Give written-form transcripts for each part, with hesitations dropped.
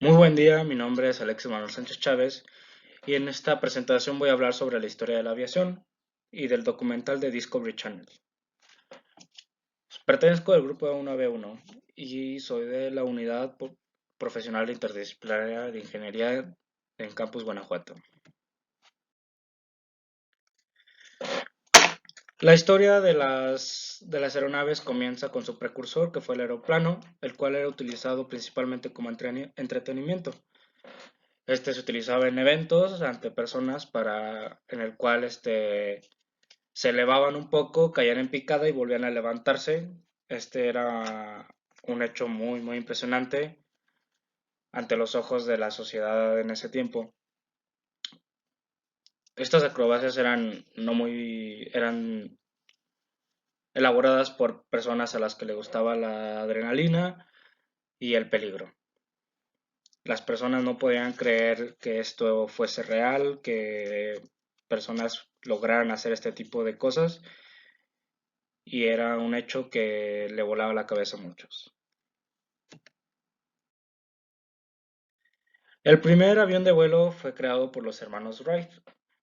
Muy buen día, mi nombre es Alexis Manuel Sánchez Chávez y en esta presentación voy a hablar sobre la historia de la aviación y del documental de Discovery Channel. Pertenezco al grupo 1B1 y soy de la unidad profesional interdisciplinaria de ingeniería en Campus Guanajuato. La historia de las aeronaves comienza con su precursor, que fue el aeroplano, el cual era utilizado principalmente como entretenimiento. Este se utilizaba en eventos ante personas en el cual se elevaban un poco, caían en picada y volvían a levantarse. Este era un hecho muy, muy impresionante ante los ojos de la sociedad en ese tiempo. Estas acrobacias eran elaboradas por personas a las que les gustaba la adrenalina y el peligro. Las personas no podían creer que esto fuese real, que personas lograran hacer este tipo de cosas, y era un hecho que le volaba la cabeza a muchos. El primer avión de vuelo fue creado por los hermanos Wright,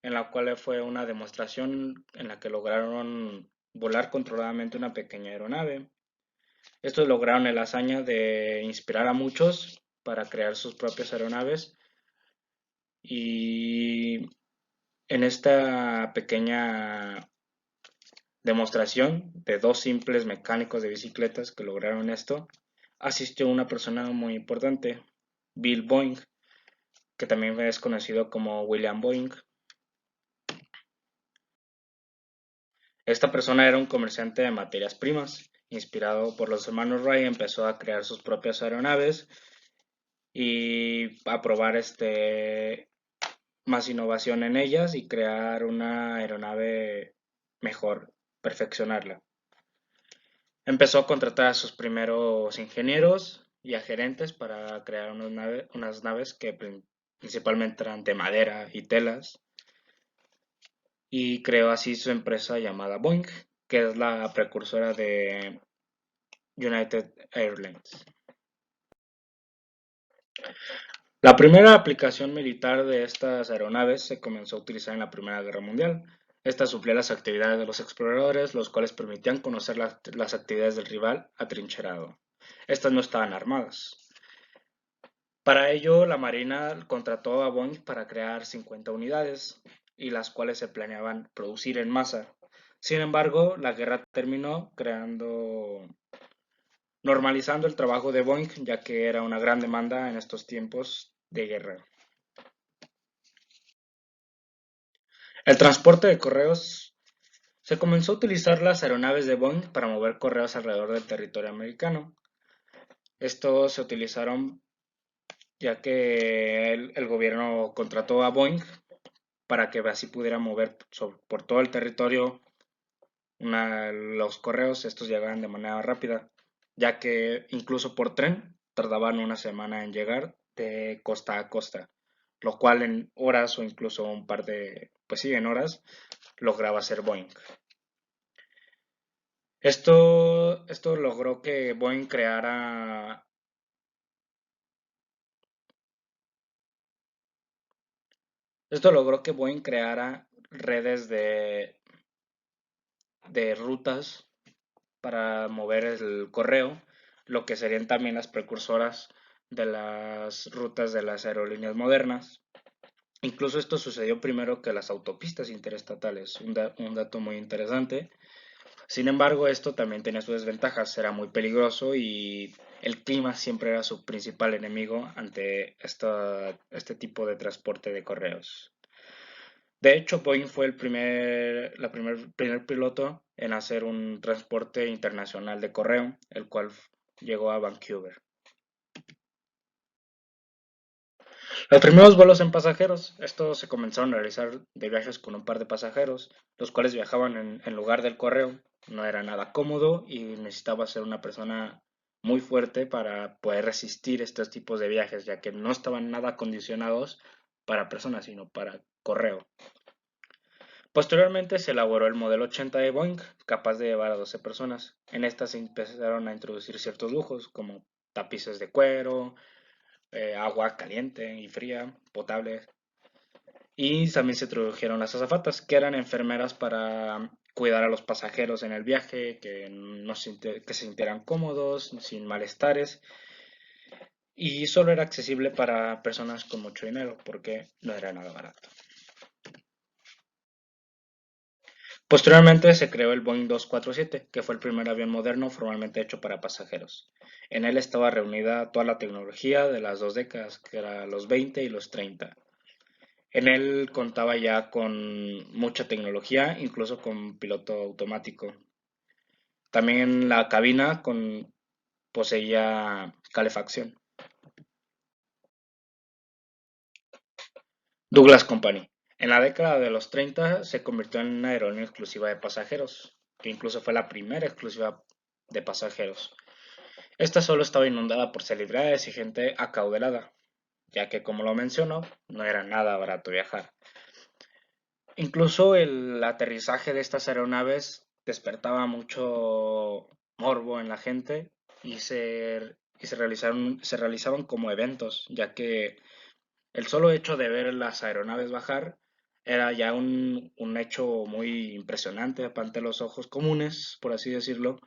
en la cual fue una demostración en la que lograron volar controladamente una pequeña aeronave. Estos lograron la hazaña de inspirar a muchos para crear sus propias aeronaves, y en esta pequeña demostración de dos simples mecánicos de bicicletas que lograron esto, asistió una persona muy importante, Bill Boeing, que también es conocido como William Boeing. Esta persona era un comerciante de materias primas. Inspirado por los hermanos Wright, empezó a crear sus propias aeronaves y a probar más innovación en ellas y crear una aeronave mejor, perfeccionarla. Empezó a contratar a sus primeros ingenieros y a gerentes para crear unas naves que principalmente eran de madera y telas, y creó así su empresa llamada Boeing, que es la precursora de United Airlines. La primera aplicación militar de estas aeronaves se comenzó a utilizar en la Primera Guerra Mundial. Esta suplía las actividades de los exploradores, los cuales permitían conocer las actividades del rival atrincherado. Estas no estaban armadas. Para ello, la Marina contrató a Boeing para crear 50 unidades, y las cuales se planeaban producir en masa. Sin embargo, la guerra terminó normalizando el trabajo de Boeing, ya que era una gran demanda en estos tiempos de guerra. El transporte de correos. Se comenzó a utilizar las aeronaves de Boeing para mover correos alrededor del territorio americano. Estos se utilizaron ya que el gobierno contrató a Boeing para que así pudiera mover por todo el territorio los correos. Estos llegaban de manera rápida, ya que incluso por tren tardaban una semana en llegar de costa a costa, lo cual en horas o incluso pues sí, en horas lograba hacer Boeing. Esto logró que Boeing creara, esto logró que Boeing creara redes de rutas para mover el correo, lo que serían también las precursoras de las rutas de las aerolíneas modernas. Incluso esto sucedió primero que las autopistas interestatales, un dato muy interesante. Sin embargo, esto también tenía sus desventajas, era muy peligroso y el clima siempre era su principal enemigo ante este tipo de transporte de correos. De hecho, Boeing fue primer piloto en hacer un transporte internacional de correo, el cual llegó a Vancouver. Los primeros vuelos en pasajeros, estos se comenzaron a realizar de viajes con un par de pasajeros, los cuales viajaban en lugar del correo. No era nada cómodo y necesitaba ser una persona muy fuerte para poder resistir estos tipos de viajes, ya que no estaban nada acondicionados para personas, sino para correo. Posteriormente se elaboró el modelo 80 de Boeing, capaz de llevar a 12 personas. En esta se empezaron a introducir ciertos lujos, como tapices de cuero, agua caliente y fría, potable. Y también se introdujeron las azafatas, que eran enfermeras para cuidar a los pasajeros en el viaje, que, no que se sintieran cómodos, sin malestares. Y solo era accesible para personas con mucho dinero, porque no era nada barato. Posteriormente se creó el Boeing 247, que fue el primer avión moderno formalmente hecho para pasajeros. En él estaba reunida toda la tecnología de las dos décadas, que eran los 20 y los 30. En él contaba ya con mucha tecnología, incluso con piloto automático. También la cabina poseía calefacción. Douglas Company. En la década de los 30 se convirtió en una aerolínea exclusiva de pasajeros, que incluso fue la primera exclusiva de pasajeros. Esta solo estaba inundada por celebridades y gente acaudalada, ya que como lo mencionó, no era nada barato viajar. Incluso el aterrizaje de estas aeronaves despertaba mucho morbo en la gente y se realizaban como eventos, ya que el solo hecho de ver las aeronaves bajar era ya un hecho muy impresionante ante los ojos comunes, por así decirlo.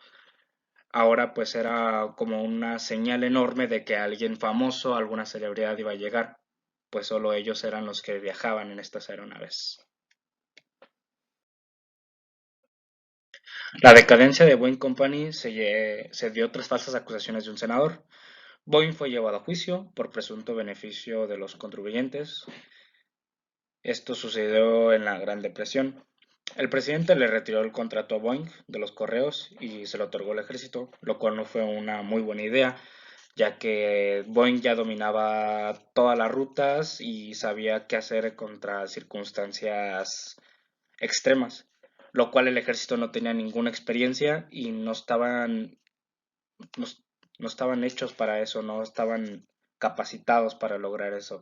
Ahora pues era como una señal enorme de que alguien famoso, alguna celebridad iba a llegar, pues solo ellos eran los que viajaban en estas aeronaves. La decadencia de Boeing Company se dio tras falsas acusaciones de un senador. Boeing fue llevado a juicio por presunto beneficio de los contribuyentes. Esto sucedió en la Gran Depresión. El presidente le retiró el contrato a Boeing de los correos y se lo otorgó al ejército, lo cual no fue una muy buena idea, ya que Boeing ya dominaba todas las rutas y sabía qué hacer contra circunstancias extremas, lo cual el ejército no tenía ninguna experiencia y no, no estaban hechos para eso, no estaban capacitados para lograr eso.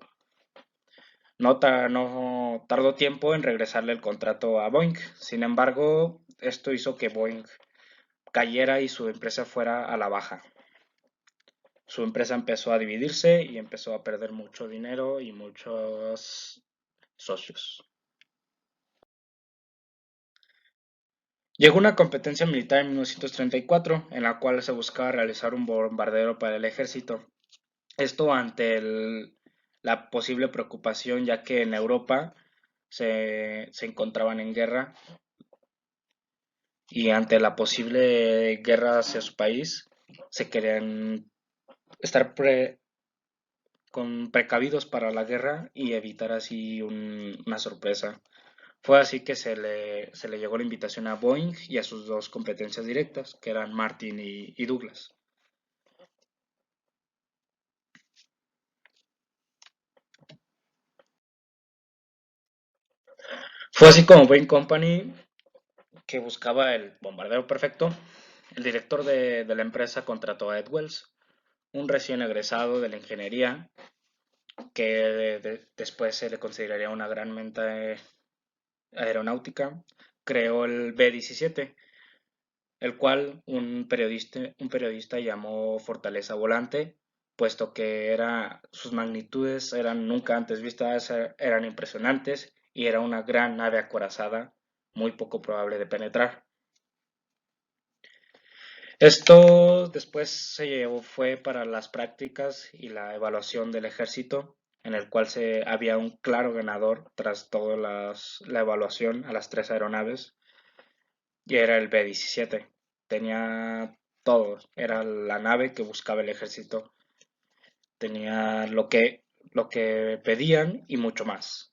No tardó tiempo en regresarle el contrato a Boeing. Sin embargo, esto hizo que Boeing cayera y su empresa fuera a la baja. Su empresa empezó a dividirse y empezó a perder mucho dinero y muchos socios. Llegó una competencia militar en 1934 en la cual se buscaba realizar un bombardero para el ejército. Esto ante la posible preocupación ya que en Europa se encontraban en guerra y ante la posible guerra hacia su país se querían estar precavidos para la guerra y evitar así una sorpresa. Fue así que se le llegó la invitación a Boeing y a sus dos competencias directas, que eran Martin y Douglas. Fue así como Boeing Company, que buscaba el bombardero perfecto, el director de la empresa contrató a Ed Wells, un recién egresado de la ingeniería, que después se le consideraría una gran mente aeronáutica. Creó el B-17, el cual un periodista llamó Fortaleza Volante, puesto que sus magnitudes eran nunca antes vistas, eran impresionantes y era una gran nave acorazada muy poco probable de penetrar. Esto después fue para las prácticas y la evaluación del ejército, en el cual había un claro ganador tras toda la evaluación a las tres aeronaves, y era el B-17. Tenía todo, era la nave que buscaba el ejército, tenía lo que pedían y mucho más.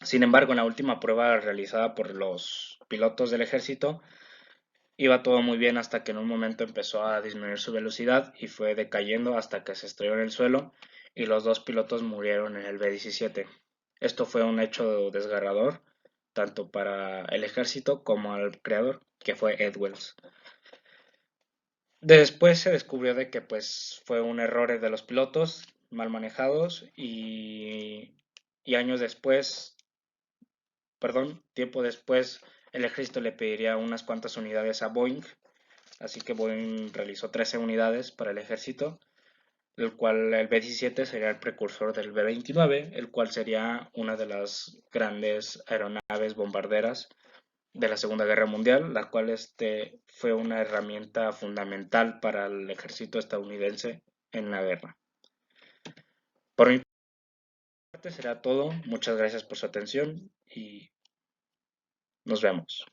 Sin embargo, en la última prueba realizada por los pilotos del ejército, iba todo muy bien hasta que en un momento empezó a disminuir su velocidad y fue decayendo hasta que se estrelló en el suelo y los dos pilotos murieron en el B-17. Esto fue un hecho desgarrador, tanto para el ejército como al creador, que fue Ed Wells. Después se descubrió de que pues fue un error de los pilotos mal manejados y años después, perdón, tiempo después, el ejército le pediría unas cuantas unidades a Boeing, así que Boeing realizó 13 unidades para el ejército, el cual el B-17 sería el precursor del B-29, el cual sería una de las grandes aeronaves bombarderas de la Segunda Guerra Mundial, la cual fue una herramienta fundamental para el ejército estadounidense en la guerra. Por mi parte será todo. Muchas gracias por su atención y nos vemos.